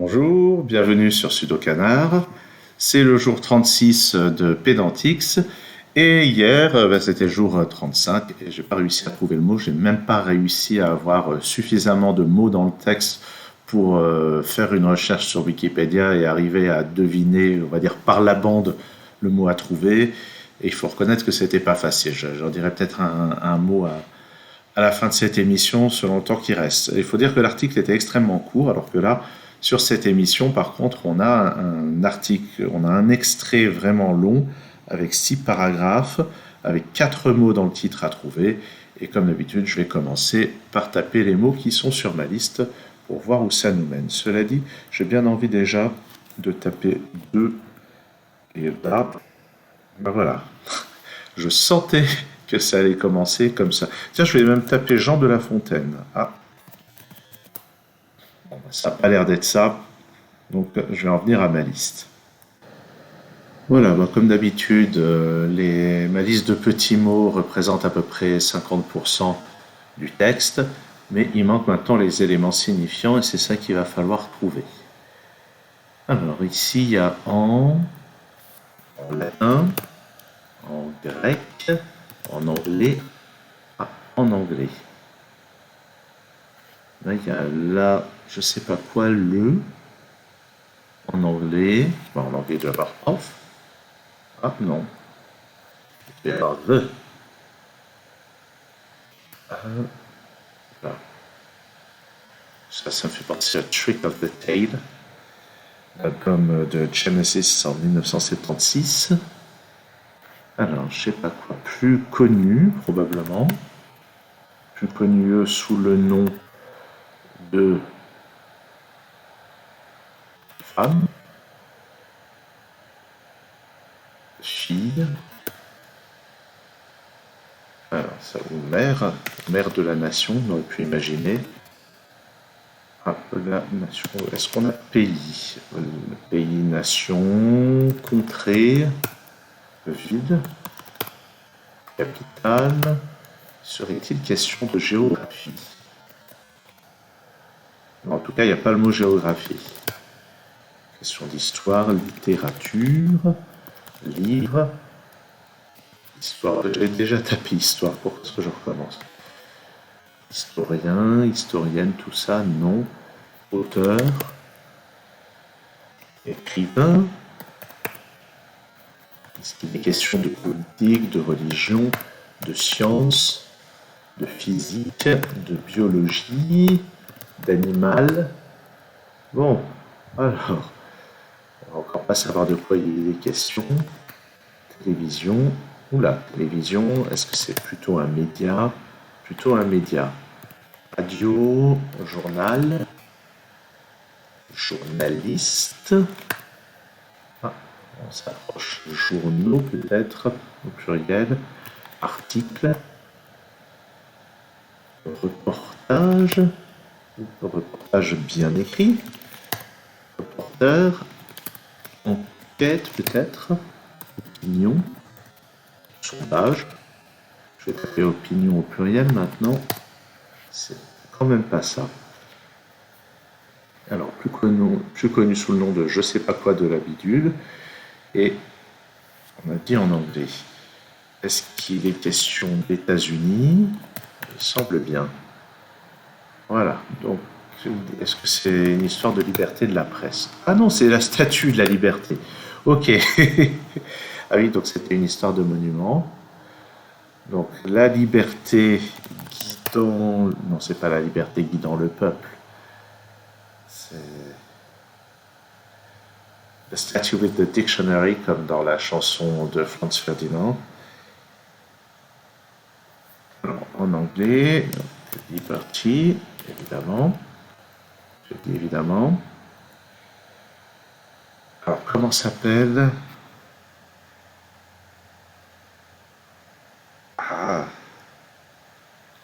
Bonjour, bienvenue sur Sudocanar. C'est le jour 36 de Pédantix. Et hier, c'était le jour 35 et j'ai pas réussi à trouver le mot. J'ai même pas réussi à avoir suffisamment de mots dans le texte pour faire une recherche sur Wikipédia et arriver à deviner, on va dire par la bande, le mot à trouver. Et il faut reconnaître que c'était pas facile. J'en dirais peut-être un mot à la fin de cette émission selon le temps qui reste. Il faut dire que l'article était extrêmement court, alors que là, sur cette émission, par contre, on a un article, on a un extrait vraiment long, avec 6 paragraphes, avec 4 mots dans le titre à trouver. Et comme d'habitude, je vais commencer par taper les mots qui sont sur ma liste pour voir où ça nous mène. Cela dit, j'ai bien envie déjà de taper 2 et là, ben voilà. Je sentais que ça allait commencer comme ça. Tiens, je vais même taper Jean de La Fontaine. Ah, bon, ça n'a pas l'air d'être ça. Donc, je vais en venir à ma liste. Voilà, bah, comme d'habitude, ma liste de petits mots représente à peu près 50% du texte, mais il manque maintenant les éléments signifiants et c'est ça qu'il va falloir trouver. Alors, ici, il y a en latin, en grec, en anglais, en anglais. Là, il y a là, je sais pas quoi, en anglais. Bon, en anglais, il doit y avoir off. Ah non, il doit y avoir the. Là. Ça me fait penser à Trick of the Tail, l'album de Genesis en 1976. Alors, je sais pas quoi, plus connu probablement, plus connu sous le nom de femme, fille, alors ça, ou mère de la nation, on aurait pu imaginer. Ah, la nation, est-ce qu'on a pays? Pays, nation, contrée, ville, capitale. Serait-il question de géographie? En tout cas, il n'y a pas le mot géographie. Question d'histoire, littérature, livre, histoire. J'ai déjà tapé histoire, pourquoi est-ce que je recommence? Historien, historienne, tout ça, non. Auteur, écrivain. Est-ce qu'il est question de politique, de religion, de science, de physique, de biologie, d'animal? Bon, alors, on va encore pas savoir de quoi il est question. Télévision. Oula, télévision, est-ce que c'est plutôt un média? Plutôt un média. Radio, journal, journaliste. Ah, on s'approche. Journaux peut-être, au pluriel. Article. Reportage. Reportage bien écrit. Reporter. Enquête peut-être. Opinion. Sondage. Je vais taper opinion au pluriel maintenant. C'est quand même pas ça. Alors, plus connu sous le nom de je sais pas quoi de la bidule. Et on a dit en anglais. Est-ce qu'il est question d'États-Unis? Il semble bien. Voilà. Donc, est-ce que c'est une histoire de liberté de la presse? Ah non, c'est la statue de la liberté. Ok. Ah oui, donc c'était une histoire de monument. Donc, la liberté guidant... Non, c'est pas la liberté guidant le peuple. C'est... The Statue with the Dictionary, comme dans la chanson de Franz Ferdinand. Alors, en anglais, Liberty, évidemment. Je dis évidemment. Alors, comment s'appelle? Ah,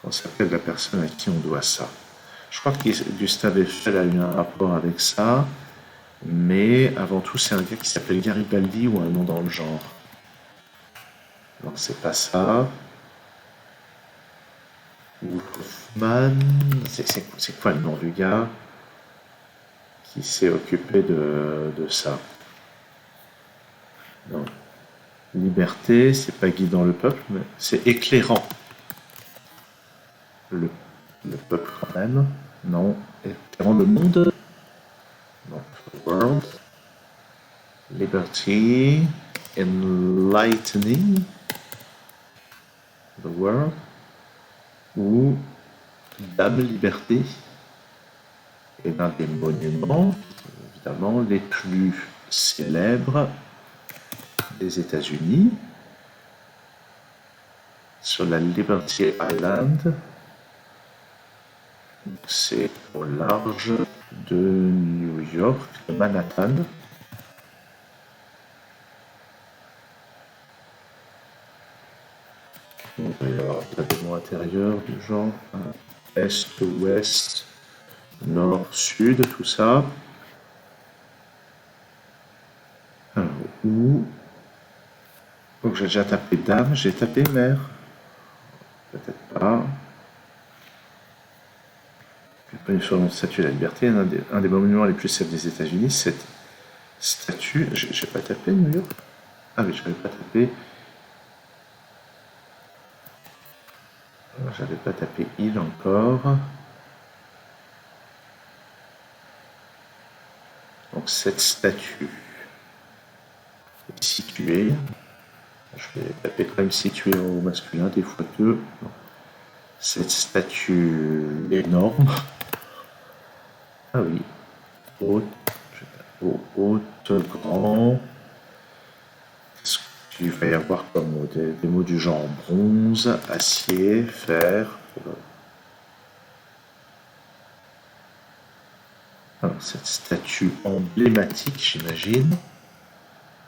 comment s'appelle la personne à qui on doit ça? Je crois que Gustave Eiffel a eu un rapport avec ça, mais avant tout, c'est un gars qui s'appelle Garibaldi ou un nom dans le genre. Donc, c'est pas ça. Wolfman, c'est quoi le nom du gars qui s'est occupé de ça. Donc, liberté, c'est pas guidant le peuple, mais c'est éclairant le, le peuple quand même. Non, éclairant le monde. Non, world. Liberty, enlightening the world. Ou Dame Liberté est l'un des monuments, évidemment, les plus célèbres des États-Unis, sur la Liberty Island. C'est au large de New York, de Manhattan. Il va y avoir des mots intérieurs du genre est, ouest, nord, sud, tout ça. Alors, où? Donc j'ai déjà tapé dame, j'ai tapé mère. Peut-être pas. Sur une statue de la liberté, un des monuments les plus célèbres des États-Unis. Cette statue, j'ai pas tapé New York. Ah oui, je n'avais pas tapé. J'avais pas tapé île encore. Donc cette statue est située. Je vais taper quand même située au masculin, des fois que. Cette statue énorme. Ah oui. Haute, grand. Il va y avoir comme des mots du genre bronze, acier, fer. Alors, cette statue emblématique, j'imagine,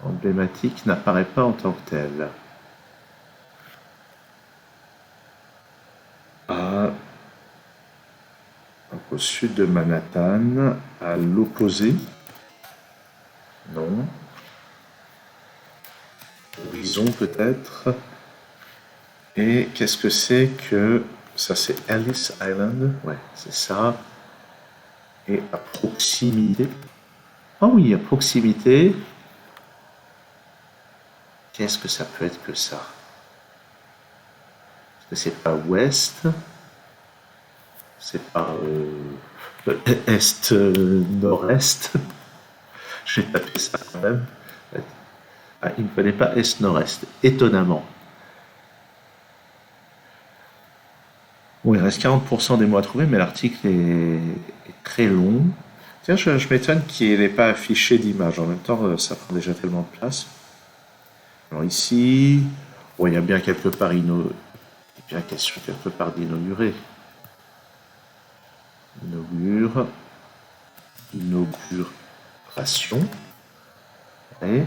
emblématique n'apparaît pas en tant que telle. Au sud de Manhattan, à l'opposé. Non. Horizon peut-être. Et qu'est-ce que c'est que... Ça c'est Ellis Island. Ouais, c'est ça. Et à proximité. Ah oui, à proximité. Qu'est-ce que ça peut être que ça? Est-ce que c'est pas ouest? C'est pas est, nord-est? J'ai tapé ça quand même. Ah, il ne fallait pas est-nord-est, étonnamment. Bon, il reste 40% des mots à trouver, mais l'article est très long. Tiens, je m'étonne qu'il n'ait pas affiché d'image. En même temps, ça prend déjà tellement de place. Alors ici, bon, il y a bien quelque part question quelque part d'inaugurer. Inauguration. Et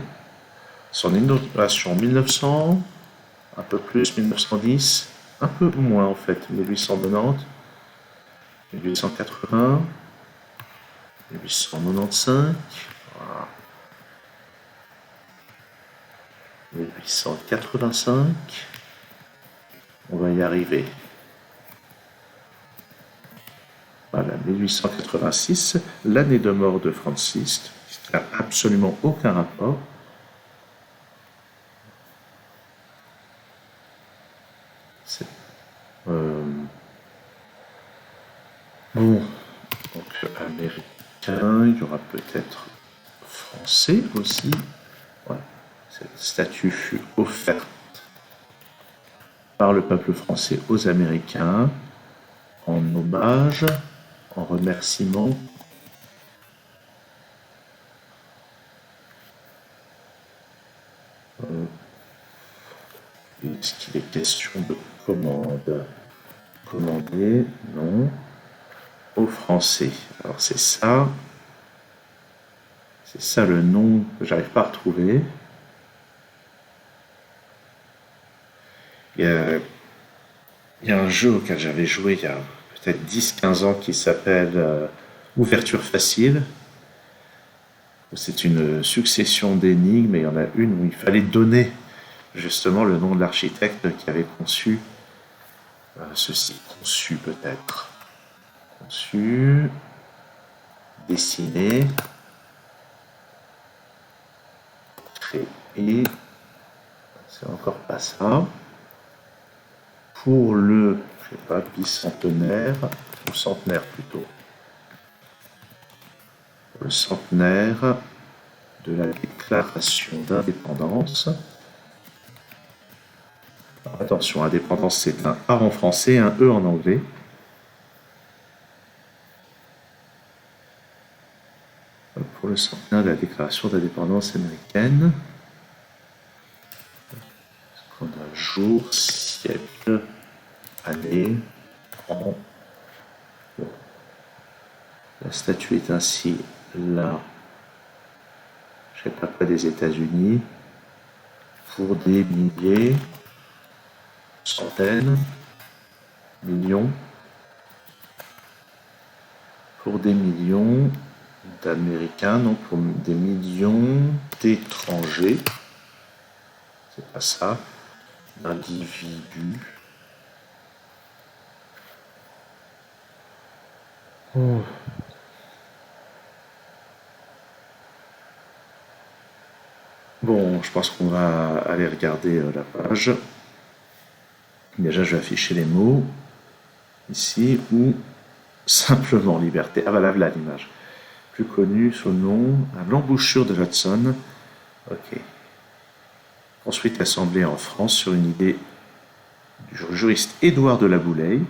son inauguration 1900, un peu plus 1910, un peu moins en fait, 1890, 1880, 1895, voilà. 1885, on va y arriver. Voilà, 1886, l'année de mort de Francis, qui n'a absolument aucun rapport. Bon, donc américain, il y aura peut-être français aussi. Ouais. Cette statue fut offerte par le peuple français aux Américains en hommage, en remerciement. Est-ce qu'il est question de commande? Commander, non. Aux Français. Alors c'est ça. C'est ça le nom que j'arrive pas à retrouver. Il y a un jeu auquel j'avais joué il y a peut-être 10-15 ans qui s'appelle Ouverture facile. C'est une succession d'énigmes et il y en a une où il fallait donner justement le nom de l'architecte qui avait conçu ceci. Conçu peut-être. Conçu. dessiner, créer, c'est encore pas ça. Pour le, je sais pas, bicentenaire, ou centenaire plutôt. Le centenaire de la déclaration d'indépendance. Attention, indépendance, c'est un A en français, un E en anglais. Pour le centenaire de la déclaration d'indépendance américaine. On a jour, siècle, année, an. Bon. La statue est ainsi là, je sais pas quoi, des États-Unis, pour des milliers, centaines, millions, pour des millions d'Américains, non, pour des millions d'étrangers, c'est pas ça, d'individus. Oh. Bon, je pense qu'on va aller regarder la page. Déjà, je vais afficher les mots ici, ou simplement liberté. Ah voilà, voilà l'image. Plus connu sous le nom à l'embouchure de l'Hudson. Ok. Construite et assemblée en France sur une idée du juriste Édouard de la Boulaye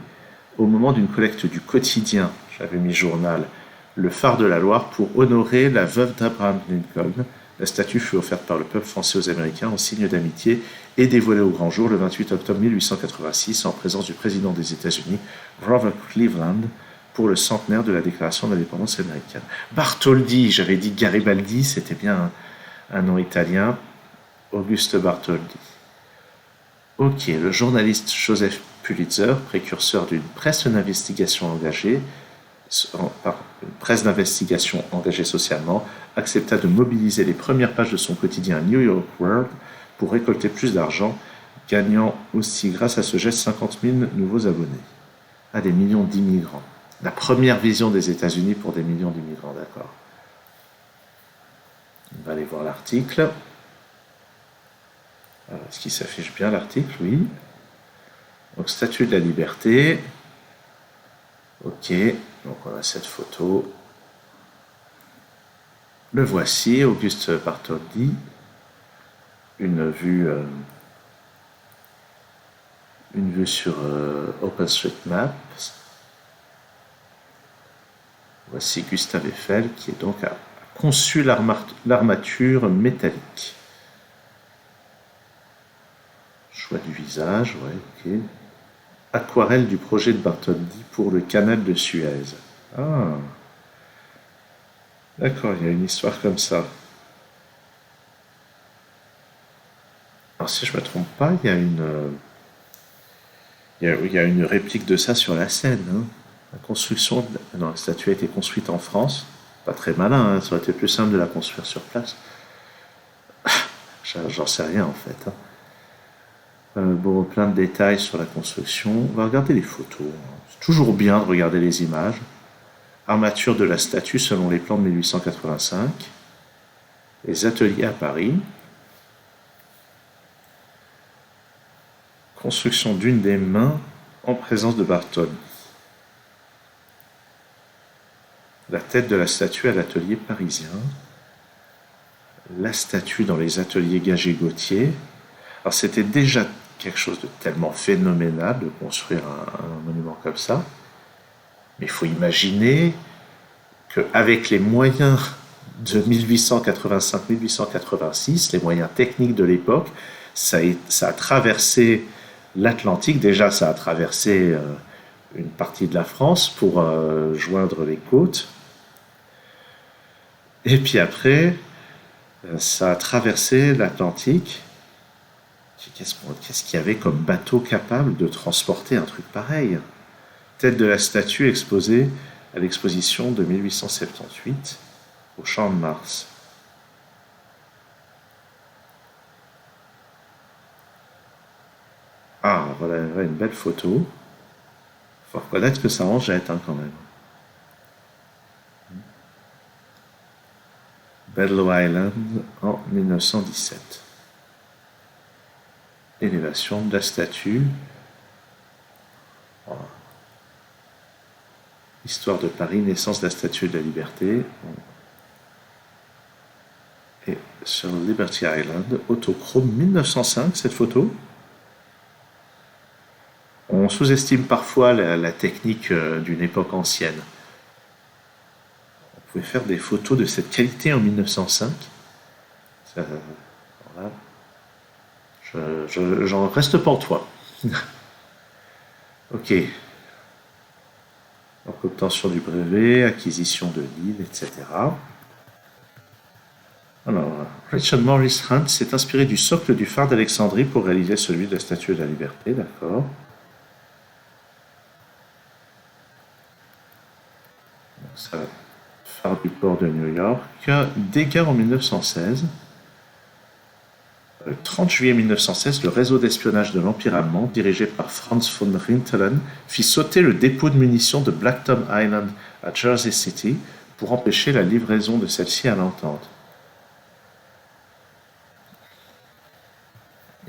au moment d'une collecte du quotidien, j'avais mis journal, Le Phare de la Loire, pour honorer la veuve d'Abraham Lincoln. La statue fut offerte par le peuple français aux Américains en signe d'amitié et dévoilée au grand jour le 28 octobre 1886 en présence du président des États-Unis, Grover Cleveland, pour le centenaire de la déclaration d'indépendance américaine. Bartholdi, j'avais dit Garibaldi, c'était bien un nom italien. Auguste Bartholdi. Ok, le journaliste Joseph Pulitzer, précurseur d'une presse d'investigation engagée, socialement, accepta de mobiliser les premières pages de son quotidien New York World pour récolter plus d'argent, gagnant aussi grâce à ce geste 50 000 nouveaux abonnés. Ah, des millions d'immigrants. La première vision des États-Unis pour des millions d'immigrants, d'accord. On va aller voir l'article. Est-ce qu'il s'affiche bien l'article? Oui. Donc, statue de la liberté. Ok, donc on a cette photo. Le voici, Auguste Bartholdi. Une vue sur OpenStreetMap. Voici Gustave Eiffel qui est donc a conçu l'armature métallique. Choix du visage, ouais, ok. Aquarelle du projet de Bartholdi pour le canal de Suez. Ah, d'accord, il y a une histoire comme ça. Alors si je ne me trompe pas, il y a une réplique de ça sur la Seine. Hein. La statue a été construite en France. Pas très malin, hein, ça aurait été plus simple de la construire sur place. J'en sais rien en fait. Hein. Bon, plein de détails sur la construction. On va regarder les photos. C'est toujours bien de regarder les images. Armature de la statue selon les plans de 1885. Les ateliers à Paris. Construction d'une des mains en présence de Bartholdi. La tête de la statue à l'atelier parisien. La statue dans les ateliers Gagé-Gauthier. Alors c'était déjà quelque chose de tellement phénoménal de construire un monument comme ça. Mais il faut imaginer qu'avec les moyens de 1885-1886, les moyens techniques de l'époque, ça a traversé l'Atlantique. Déjà, ça a traversé une partie de la France pour joindre les côtes. Et puis après, ça a traversé l'Atlantique. Qu'est-ce qu'il y avait comme bateau capable de transporter un truc pareil? Tête de la statue exposée à l'exposition de 1878 au Champ de Mars. Ah, voilà une belle photo. Faut reconnaître que ça en jette hein, quand même. Bedloe Island en 1917. Élévation de la statue. Oh. Histoire de Paris, naissance de la Statue de la Liberté. Et sur Liberty Island, autochrome 1905, cette photo. On sous-estime parfois la technique d'une époque ancienne. On pouvait faire des photos de cette qualité en 1905. Voilà. J'en reste pantois. Ok. Donc, obtention du brevet, acquisition de l'île, etc. Alors, Richard Morris Hunt s'est inspiré du socle du phare d'Alexandrie pour réaliser celui de la Statue de la Liberté, d'accord. Ça, phare du port de New York. Dégâts en 1916. Le 30 juillet 1916, le réseau d'espionnage de l'Empire allemand, dirigé par Franz von Rintelen, fit sauter le dépôt de munitions de Black Tom Island à Jersey City pour empêcher la livraison de celle-ci à l'Entente.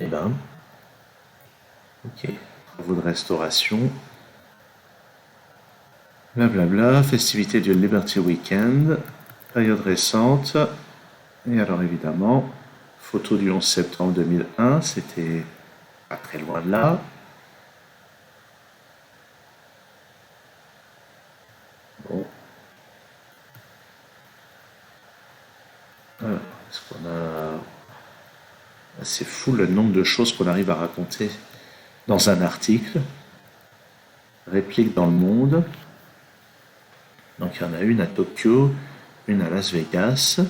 Eh ben, ok, travaux de restauration. Blablabla, festivité du Liberty Weekend, période récente. Et alors évidemment, photo du 11 septembre 2001, c'était pas très loin de là. Bon. Alors, est-ce qu'on a... C'est fou le nombre de choses qu'on arrive à raconter dans un article. Réplique dans le monde. Donc il y en a une à Tokyo, une à Las Vegas.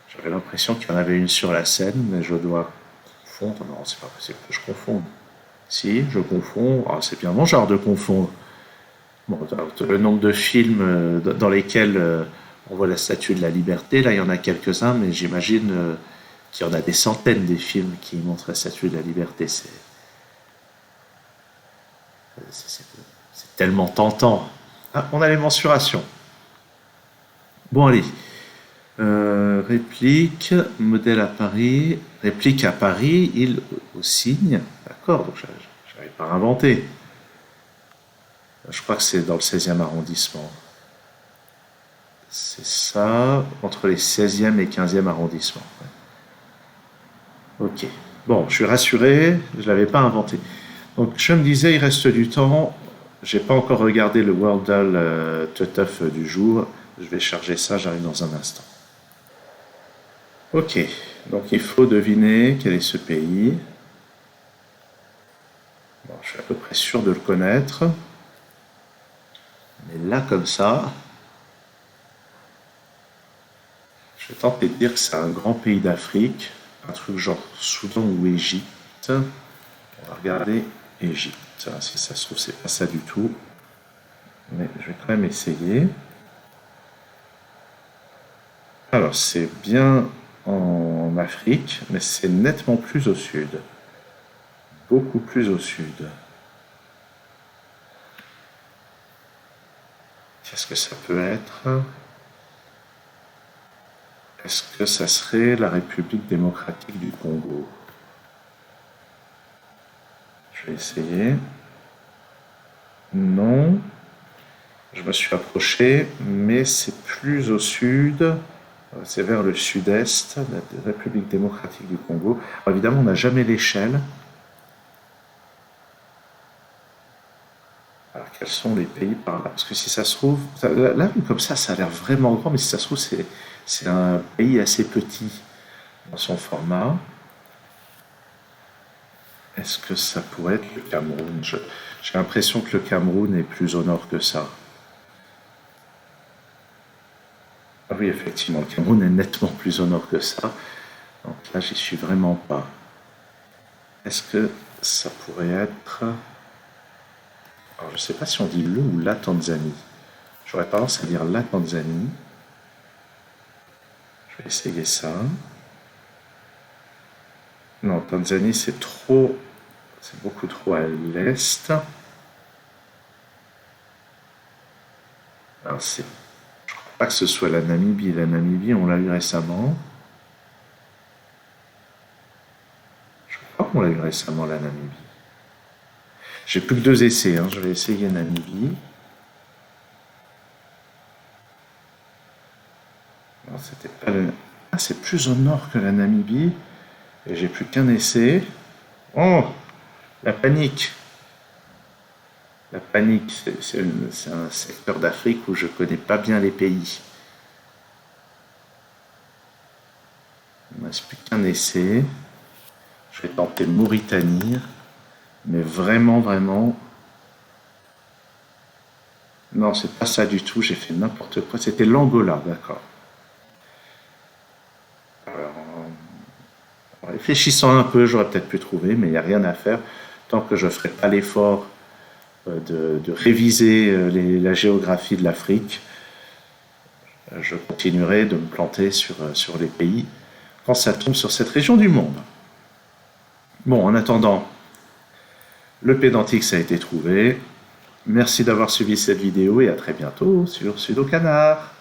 J'avais l'impression qu'il y en avait une sur la scène, mais je dois confondre. Non, c'est pas possible que je confonde. Si, je confonds. Ah, c'est bien mon genre de confondre. Bon, le nombre de films dans lesquels on voit la Statue de la Liberté, là il y en a quelques-uns, mais j'imagine qu'il y en a des centaines des films qui montrent la Statue de la Liberté. C'est tellement tentant. Ah, on a les mensurations. Bon, allez. Réplique, modèle à Paris. Réplique à Paris, île au cygne. D'accord, donc j'avais pas inventé. Je crois que c'est dans le 16e arrondissement. C'est ça, entre les 16e et 15e arrondissements. Ok. Bon, je suis rassuré, je ne l'avais pas inventé. Donc, je me disais, il reste du temps. J'ai pas encore regardé le Wordle Tutuff du jour. Je vais charger ça, j'arrive dans un instant. Ok, donc il faut deviner quel est ce pays. Bon, je suis à peu près sûr de le connaître. Mais là, comme ça, je vais tenter de dire que c'est un grand pays d'Afrique. Un truc genre Soudan ou Égypte. On va regarder Égypte. Si ça se trouve, c'est pas ça du tout. Mais je vais quand même essayer. Alors, c'est bien en Afrique, mais c'est nettement plus au sud. Beaucoup plus au sud. Qu'est-ce que ça peut être? Est-ce que ça serait la République démocratique du Congo? Je vais essayer. Non. Je me suis approché, mais c'est plus au sud. C'est vers le sud-est, la République démocratique du Congo. Alors évidemment, on n'a jamais l'échelle. Alors, quels sont les pays par là? Parce que si ça se trouve, là, comme ça a l'air vraiment grand, mais si ça se trouve, c'est un pays assez petit dans son format. Est-ce que ça pourrait être le Cameroun? J'ai l'impression que le Cameroun est plus au nord que ça. Ah oui, effectivement, le Cameroun est nettement plus au nord que ça. Donc là, j'y suis vraiment pas. Est-ce que ça pourrait être... Alors, je ne sais pas si on dit le ou la Tanzanie. J'aurais tendance à dire la Tanzanie. Je vais essayer ça. Non, Tanzanie, c'est trop... C'est beaucoup trop à l'est. Alors, je crois Pas que ce soit la Namibie. La Namibie, on l'a eu récemment. Je crois qu'on l'a eu récemment, la Namibie. J'ai plus que 2 essais. Hein. Je vais essayer Namibie. Non, c'était pas le... Ah, c'est plus au nord que la Namibie. Et j'ai plus qu'un essai. Oh, la panique. La panique, c'est un secteur d'Afrique où je connais pas bien les pays. Il ne reste plus qu'un essai. Je vais tenter Mauritanie. Mais vraiment, vraiment... Non, c'est pas ça du tout. J'ai fait n'importe quoi. C'était l'Angola, d'accord. En réfléchissant un peu, j'aurais peut-être pu trouver, mais il n'y a rien à faire. Tant que je ne ferai pas l'effort de réviser la géographie de l'Afrique, je continuerai de me planter sur les pays quand ça tombe sur cette région du monde. Bon, en attendant, le Pédantix a été trouvé. Merci d'avoir suivi cette vidéo et à très bientôt sur Sudokanar.